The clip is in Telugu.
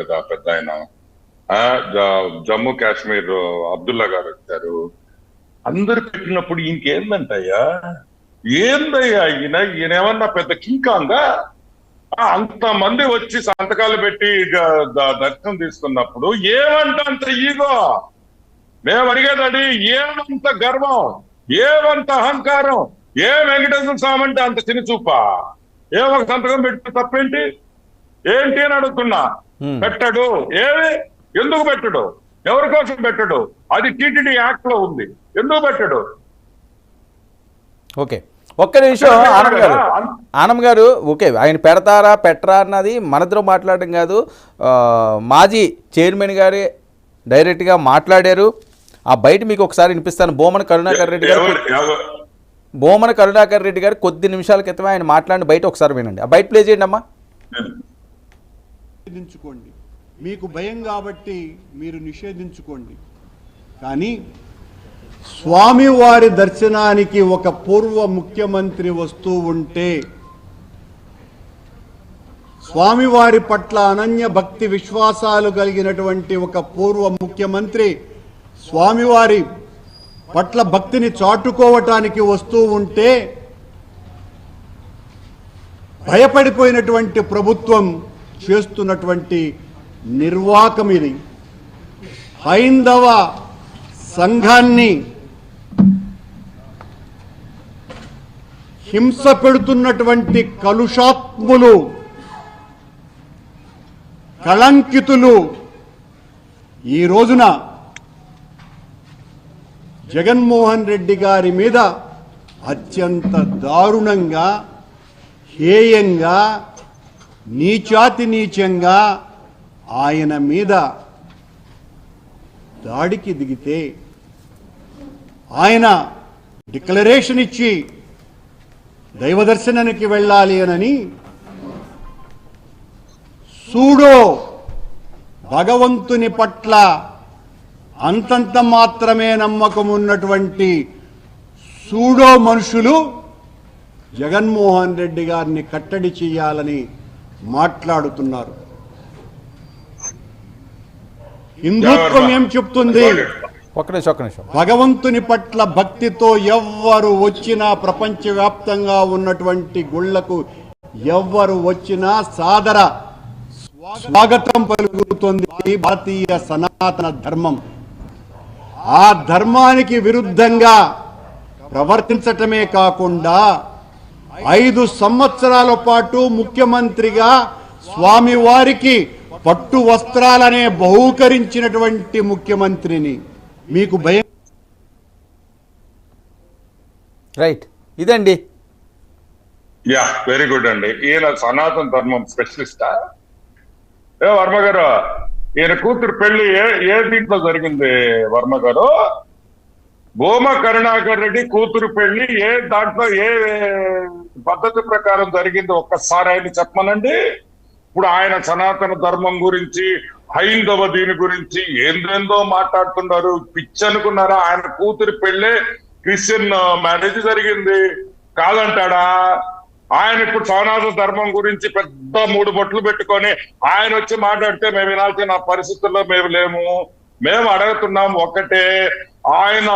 కదా పెద్ద ఆయన. జమ్మూ కాశ్మీర్ అబ్దుల్లా గారు వచ్చారు. అందరు పెట్టినప్పుడు ఇంకేందంటయ్యా, ఏందయ్యా ఈయన ఏమన్నా పెద్ద కింకాంగా? అంత మంది వచ్చి సంతకాలు పెట్టి దర్శనం తీసుకున్నప్పుడు ఏమంట అంత ఈగో? మేము అడిగేది ఏమంత గర్వం, ఏమంత అహంకారం, ఏ వెంకటేశ్వర స్వామి అంటే అంత చిన్నచూప? ఒక సంతకం పెట్టి తప్పేంటి ఏంటి అని అడుగుతున్నా. పెట్టడు. ఎందుకు పెట్టడు? ఎవరి కోసం పెట్టడు? అది టీటీడీ యాక్ట్ లో ఉంది, ఎందుకు పెట్టడు? ఓకే, ఒక్క నిమిషం ఆనంద్ గారు. ఓకే, ఆయన పెడతారా పెట్టరా అన్నది మనతో మాట్లాడడం కాదు. మాజీ చైర్మన్ గారే డైరెక్ట్గా మాట్లాడారు. ఆ బయట మీకు ఒకసారి వినిపిస్తాను. బోమన కరుణాకర్ రెడ్డి గారు కొద్ది నిమిషాల క్రితమే ఆయన మాట్లాడిన బయట ఒకసారి వినండి. ఆ బయట ప్లే చేయండి అమ్మా. నిషేధించుకోండి, మీకు భయం కాబట్టి మీరు నిషేధించుకోండి. కానీ స్వామివారి దర్శనానికి ఒక పూర్వ ముఖ్యమంత్రి వస్తూ ఉంటే, స్వామివారి పట్ల అనన్య భక్తి విశ్వాసాలు కలిగినటువంటి ఒక పూర్వ ముఖ్యమంత్రి స్వామివారి పట్ల భక్తిని చాటుకోవటానికి వస్తూ ఉంటే భయపడిపోయినటువంటి ప్రభుత్వం చేస్తున్నటువంటి నిర్వాకం ఇది. హైందవ సంఘాన్ని హింస పెడుతున్నటువంటి కలుషాత్ములు, కళంకితులు ఈ రోజున జగన్మోహన్ రెడ్డి గారి మీద అత్యంత దారుణంగా, హేయంగా, నీచాతి నీచంగా ఆయన మీద దాడికి దిగితే, ఆయన డిక్లరేషన్ ఇచ్చి దైవదర్శనానికి వెళ్ళాలి అని సూడో భగవంతుని పట్ల అంతంత మాత్రమే నమ్మకం ఉన్నటువంటి సూడో మనుషులు జగన్మోహన్ రెడ్డి గారిని కట్టడి చేయాలని మాట్లాడుతున్నారు. హిందుత్వం ఏం చెప్తుంది? భగవంతుని పట్ల భక్తితో ఎవ్వరు వచ్చినా, ప్రపంచవ్యాప్తంగా ఉన్నటువంటి గుళ్లకు ఎవ్వరు వచ్చినా సాదర స్వాగతం పలుకుతుంది భారతీయ సనాతన ధర్మం. ఆ ధర్మానికి విరుద్ధంగా ప్రవర్తించటమే కాకుండా 5 సంవత్సరాల పాటు ముఖ్యమంత్రిగా స్వామివారికి పట్టు వస్త్రాలనే బహూకరించినటువంటి ముఖ్యమంత్రిని మీకు భయం? రైట్, ఇదండి. వెరీ గుడ్ అండి. ఈయన సనాతన ధర్మం స్పెషలిస్టా? వర్మ గారు, ఈయన కూతురు పెళ్లి ఏ దీంట్లో జరిగింది వర్మ గారు? బోమ కరుణాకర్ రెడ్డి కూతురు పెళ్లి దాంట్లో ఏ పద్ధతి ప్రకారం జరిగింది ఒక్కసారి ఆయన చెప్పమనండి. ఇప్పుడు ఆయన సనాతన ధర్మం గురించి, హైందవ దీని గురించి ఏందేందో మాట్లాడుతున్నారు. పిచ్చి అనుకున్నారా? ఆయన కూతురు పెళ్లే క్రిస్టియన్ మ్యారేజ్ జరిగింది కాదంటాడా? ఆయన ఇప్పుడు సనాతన ధర్మం గురించి పెద్ద 3 బొట్లు పెట్టుకొని ఆయన వచ్చి మాట్లాడితే మేము వినాల్సిన పరిస్థితుల్లో మేము లేము. మేము అడుగుతున్నాం ఒక్కటే, ఆయన